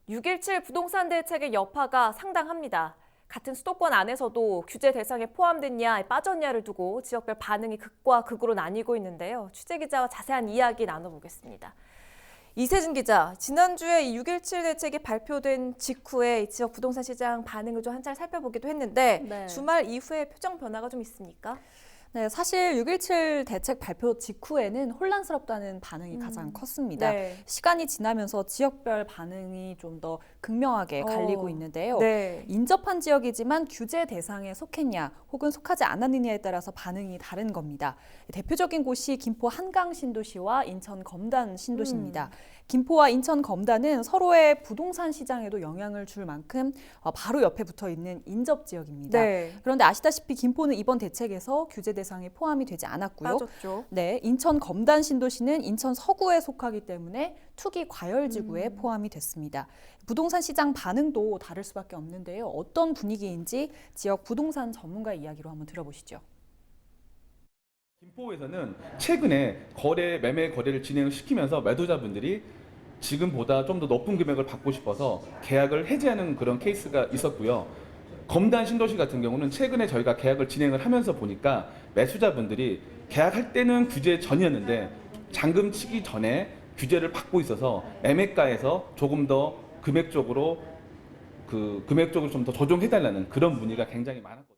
6.17 부동산 대책의 여파가 상당합니다. 같은 수도권 안에서도 규제 대상에 포함됐냐, 빠졌냐를 두고 지역별 반응이 극과 극으로 나뉘고 있는데요. 취재 기자와 자세한 이야기 나눠보겠습니다. 이세진 기자, 지난주에 이 6.17 대책이 발표된 직후에 지역 부동산 시장 반응을 좀 한차례 살펴보기도 했는데 네. 주말 이후에 표정 변화가 좀 있습니까? 네, 사실 6.17 대책 발표 직후에는 혼란스럽다는 반응이 가장 컸습니다. 네. 시간이 지나면서 지역별 반응이 좀 더 극명하게 갈리고 있는데요. 네. 인접한 지역이지만 규제 대상에 속했냐 혹은 속하지 않았느냐에 따라서 반응이 다른 겁니다. 대표적인 곳이 김포 한강 신도시와 인천 검단 신도시입니다. 김포와 인천 검단은 서로의 부동산 시장에도 영향을 줄 만큼 바로 옆에 붙어 있는 인접 지역입니다. 네. 그런데 아시다시피 김포는 이번 대책에서 규제 대상에 포함이 되지 않았고요. 빠졌죠. 네, 인천 검단 신도시는 인천 서구에 속하기 때문에 투기 과열지구에 포함이 됐습니다. 부동산 시장 반응도 다를 수밖에 없는데요. 어떤 분위기인지 지역 부동산 전문가 이야기로 한번 들어보시죠. 김포에서는 최근에 매매 거래를 진행을 시키면서 매도자분들이 지금보다 좀 더 높은 금액을 받고 싶어서 계약을 해지하는 그런 케이스가 있었고요. 검단 신도시 같은 경우는 최근에 저희가 계약을 진행을 하면서 보니까 매수자분들이 계약할 때는 규제 전이었는데 잔금 치기 전에 규제를 받고 있어서 매매가에서 조금 더 금액적으로 좀 더 조정해달라는 그런 문의가 굉장히 많았거든요.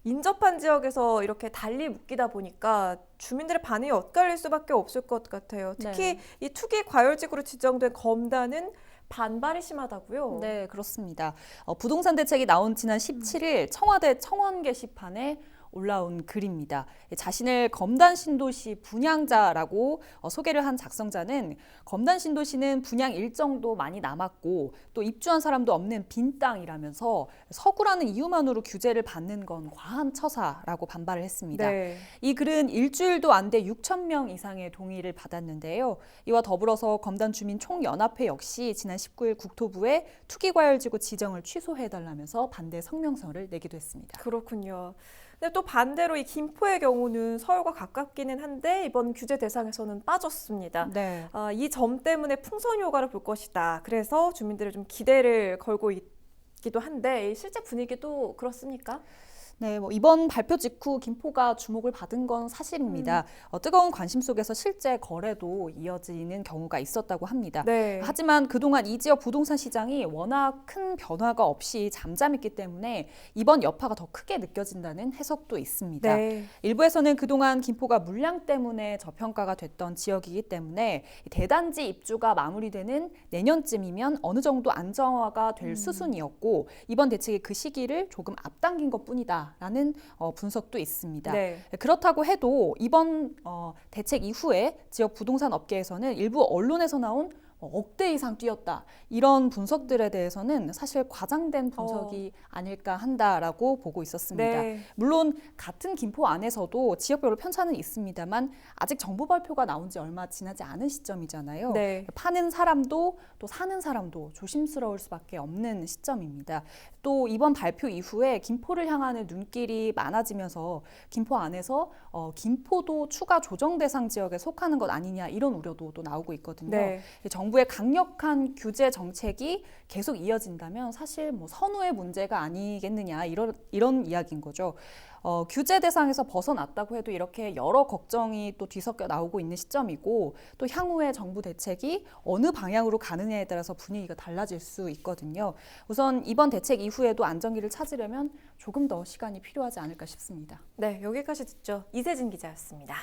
인접한 지역에서 이렇게 달리 묶이다 보니까 주민들의 반응이 엇갈릴 수밖에 없을 것 같아요. 특히 이 투기 과열지구로 지정된 검단은 반발이 심하다고요? 네, 그렇습니다. 부동산 대책이 나온 지난 17일 청와대 청원 게시판에 올라온 글입니다. 자신을 검단 신도시 분양자라고 소개를 한 작성자는 검단 신도시는 분양 일정도 많이 남았고 또 입주한 사람도 없는 빈 땅이라면서 서구라는 이유만으로 규제를 받는 건 과한 처사라고 반발을 했습니다. 네. 이 글은 일주일도 안 돼 6천 명 이상의 동의를 받았는데요. 이와 더불어서 검단 주민 총연합회 역시 지난 19일 국토부에 투기과열지구 지정을 취소해달라면서 반대 성명서를 내기도 했습니다. 그렇군요. 근데 또 반대로 이 김포의 경우는 서울과 가깝기는 한데 이번 규제 대상에서는 빠졌습니다. 네. 이 점 때문에 풍선 효과를 볼 것이다. 그래서 주민들이 좀 기대를 걸고 있기도 한데 실제 분위기도 그렇습니까? 네, 이번 발표 직후 김포가 주목을 받은 건 사실입니다. 뜨거운 관심 속에서 실제 거래도 이어지는 경우가 있었다고 합니다. 네. 하지만 그동안 이 지역 부동산 시장이 워낙 큰 변화가 없이 잠잠했기 때문에 이번 여파가 더 크게 느껴진다는 해석도 있습니다. 네. 일부에서는 그동안 김포가 물량 때문에 저평가가 됐던 지역이기 때문에 대단지 입주가 마무리되는 내년쯤이면 어느 정도 안정화가 될 수순이었고 이번 대책이 그 시기를 조금 앞당긴 것뿐이다. 라는 분석도 있습니다. 네. 그렇다고 해도 이번 대책 이후에 지역 부동산 업계에서는 일부 언론에서 나온 억대 이상 뛰었다. 이런 분석들에 대해서는 사실 과장된 분석이 아닐까 한다라고 보고 있었습니다. 네. 물론 같은 김포 안에서도 지역별로 편차는 있습니다만 아직 정부 발표가 나온 지 얼마 지나지 않은 시점이잖아요. 네. 파는 사람도 또 사는 사람도 조심스러울 수밖에 없는 시점입니다. 또 이번 발표 이후에 김포를 향하는 눈길이 많아지면서 김포 안에서 김포도 추가 조정 대상 지역에 속하는 것 아니냐 이런 우려도 또 나오고 있거든요. 네. 정부의 강력한 규제 정책이 계속 이어진다면 사실 선후의 문제가 아니겠느냐 이런 이야기인 거죠. 규제 대상에서 벗어났다고 해도 이렇게 여러 걱정이 또 뒤섞여 나오고 있는 시점이고 또 향후의 정부 대책이 어느 방향으로 가느냐에 따라서 분위기가 달라질 수 있거든요. 우선 이번 대책 이후에도 안정기를 찾으려면 조금 더 시간이 필요하지 않을까 싶습니다. 네, 여기까지 듣죠. 이세진 기자였습니다.